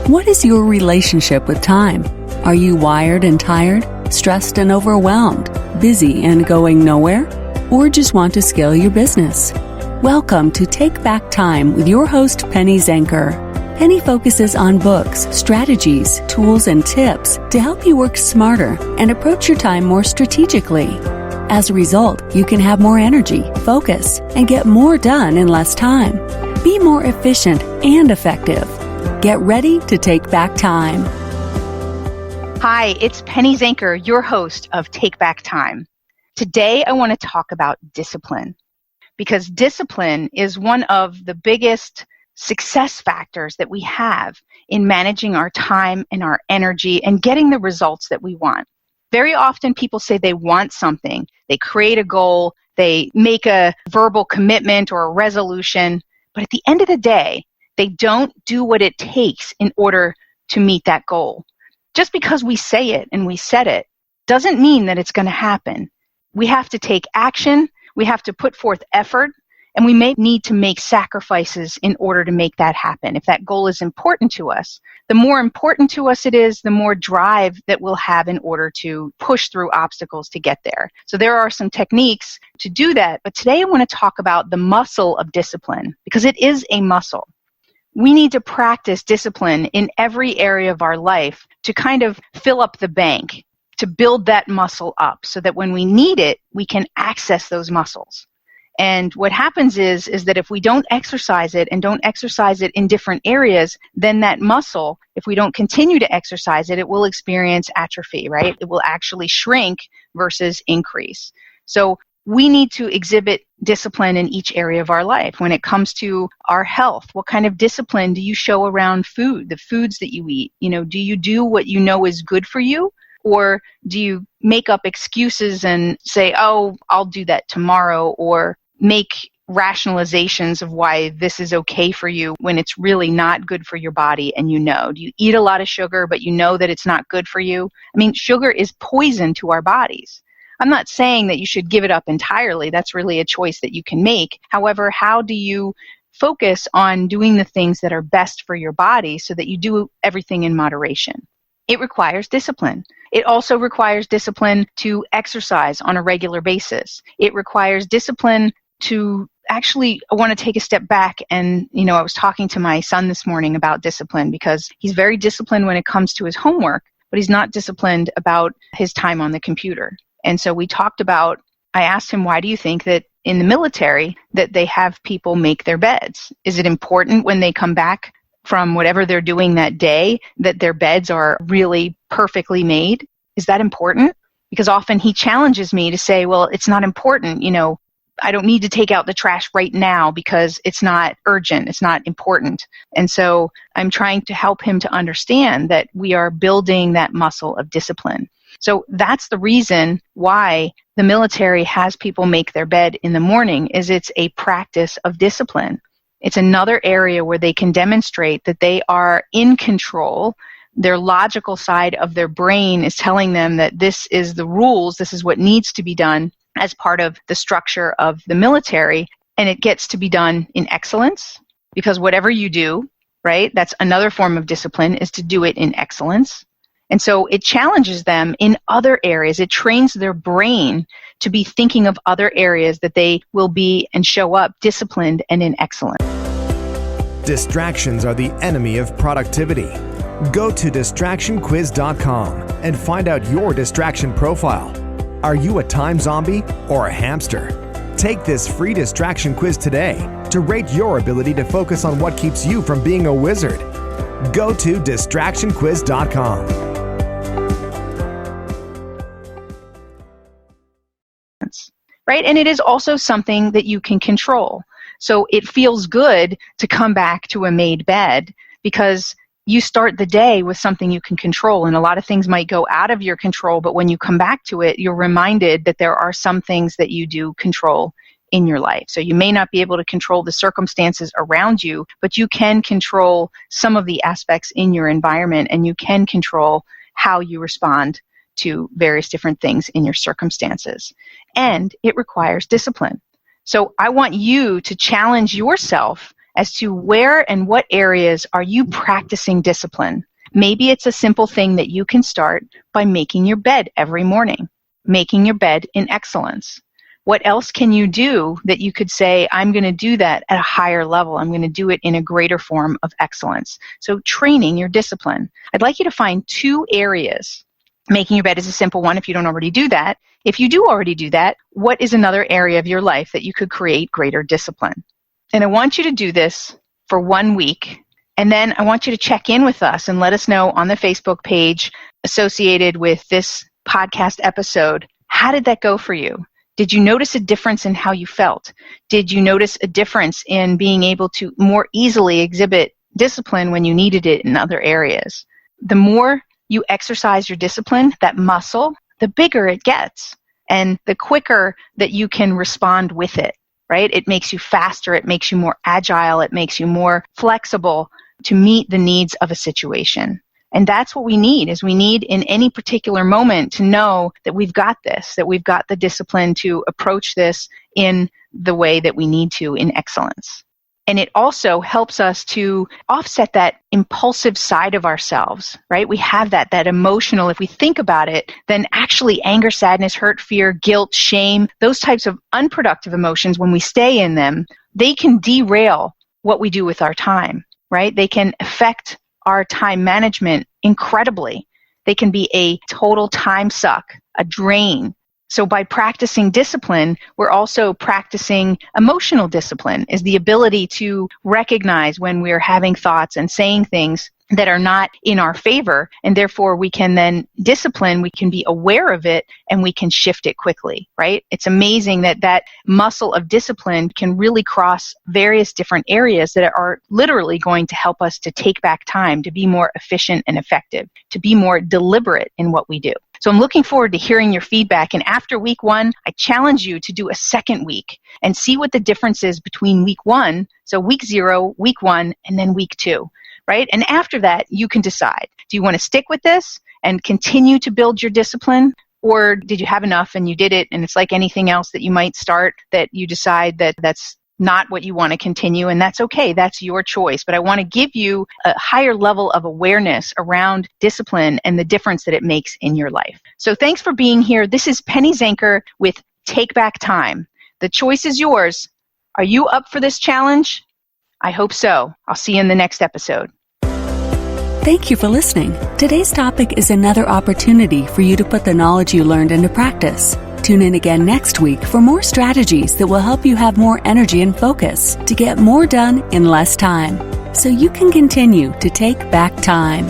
What is your relationship with time? Are you wired and tired, stressed and overwhelmed, busy and going nowhere? Or just want to scale your business? Welcome to Take Back Time with your host, Penny Zenker. Penny focuses on books, strategies, tools, and tips to help you work smarter and approach your time more strategically. As a result, you can have more energy, focus, and get more done in less time. Be more efficient and effective. Get ready to take back time. Hi, it's Penny Zenker, your host of Take Back Time. Today, I want to talk about discipline, because discipline is one of the biggest success factors that we have in managing our time and our energy and getting the results that we want. Very often people say they want something, they create a goal, they make a verbal commitment or a resolution, but at the end of the day, they don't do what it takes in order to meet that goal. Just because we say it and we said it doesn't mean that it's going to happen. We have to take action, we have to put forth effort, and we may need to make sacrifices in order to make that happen. If that goal is important to us, the more important to us it is, the more drive that we'll have in order to push through obstacles to get there. So there are some techniques to do that, but today I want to talk about the muscle of discipline, because it is a muscle. We need to practice discipline in every area of our life to kind of fill up the bank, to build that muscle up so that when we need it, we can access those muscles. And what happens is that if we don't exercise it and don't exercise it in different areas, then that muscle, if we don't continue to exercise it, it will experience atrophy, right? It will actually shrink versus increase. So we need to exhibit discipline in each area of our life. When it comes to our health, what kind of discipline do you show around food, the foods that you eat? Do you do what you know is good for you? Or do you make up excuses and say, oh, I'll do that tomorrow, or make rationalizations of why this is okay for you when it's really not good for your body and you know? Do you eat a lot of sugar, but you know that it's not good for you? I mean, sugar is poison to our bodies. I'm not saying that you should give it up entirely. That's really a choice that you can make. However, how do you focus on doing the things that are best for your body so that you do everything in moderation? It requires discipline. It also requires discipline to exercise on a regular basis. It requires discipline to actually, I want to take a step back and, I was talking to my son this morning about discipline, because he's very disciplined when it comes to his homework, but he's not disciplined about his time on the computer. And so we talked about, I asked him, why do you think that in the military that they have people make their beds? Is it important when they come back from whatever they're doing that day that their beds are really perfectly made? Is that important? Because often he challenges me to say, well, it's not important. I don't need to take out the trash right now because it's not urgent. It's not important. And so I'm trying to help him to understand that we are building that muscle of discipline. So that's the reason why the military has people make their bed in the morning, is it's a practice of discipline. It's another area where they can demonstrate that they are in control. Their logical side of their brain is telling them that this is the rules, this is what needs to be done as part of the structure of the military, and it gets to be done in excellence, because whatever you do, right, that's another form of discipline, is to do it in excellence. And so it challenges them in other areas. It trains their brain to be thinking of other areas that they will be and show up disciplined and in excellence. Distractions are the enemy of productivity. Go to distractionquiz.com and find out your distraction profile. Are you a time zombie or a hamster? Take this free distraction quiz today to rate your ability to focus on what keeps you from being a wizard. Go to distractionquiz.com. Right? And it is also something that you can control. So it feels good to come back to a made bed, because you start the day with something you can control, and a lot of things might go out of your control, but when you come back to it, you're reminded that there are some things that you do control in your life. So you may not be able to control the circumstances around you, but you can control some of the aspects in your environment, and you can control how you respond to various different things in your circumstances. And it requires discipline. So I want you to challenge yourself as to where and what areas are you practicing discipline. Maybe it's a simple thing that you can start by making your bed every morning, making your bed in excellence. What else can you do that you could say, I'm going to do that at a higher level. I'm going to do it in a greater form of excellence. So training your discipline. I'd like you to find 2 areas. Making your bed is a simple one if you don't already do that. If you do already do that, what is another area of your life that you could create greater discipline? And I want you to do this for 1 week. And then I want you to check in with us and let us know on the Facebook page associated with this podcast episode, how did that go for you? Did you notice a difference in how you felt? Did you notice a difference in being able to more easily exhibit discipline when you needed it in other areas? The more you exercise your discipline, that muscle, the bigger it gets and the quicker that you can respond with it, right? It makes you faster. It makes you more agile. It makes you more flexible to meet the needs of a situation. And that's what we need, is we need in any particular moment to know that we've got this, that we've got the discipline to approach this in the way that we need to in excellence. And it also helps us to offset that impulsive side of ourselves, right? We have that emotional, if we think about it, then actually anger, sadness, hurt, fear, guilt, shame, those types of unproductive emotions, when we stay in them, they can derail what we do with our time, right? They can affect our time management incredibly. They can be a total time suck, a drain. So by practicing discipline, we're also practicing emotional discipline, is the ability to recognize when we're having thoughts and saying things that are not in our favor, and therefore we can then discipline, we can be aware of it, and we can shift it quickly, right? It's amazing that muscle of discipline can really cross various different areas that are literally going to help us to take back time, to be more efficient and effective, to be more deliberate in what we do. So I'm looking forward to hearing your feedback. And after week 1, I challenge you to do a second week and see what the difference is between week 1, so week 0, week 1, and then week 2, right? And after that, you can decide. Do you want to stick with this and continue to build your discipline? Or did you have enough and you did it, and it's like anything else that you might start that you decide that that's not what you want to continue, and that's okay. That's your choice. But I want to give you a higher level of awareness around discipline and the difference that it makes in your life. So thanks for being here. This is Penny Zanker with Take Back Time. The choice is yours. Are you up for this challenge? I hope so. I'll see you in the next episode. Thank you for listening. Today's topic is another opportunity for you to put the knowledge you learned into practice. Tune in again next week for more strategies that will help you have more energy and focus to get more done in less time, so you can continue to take back time.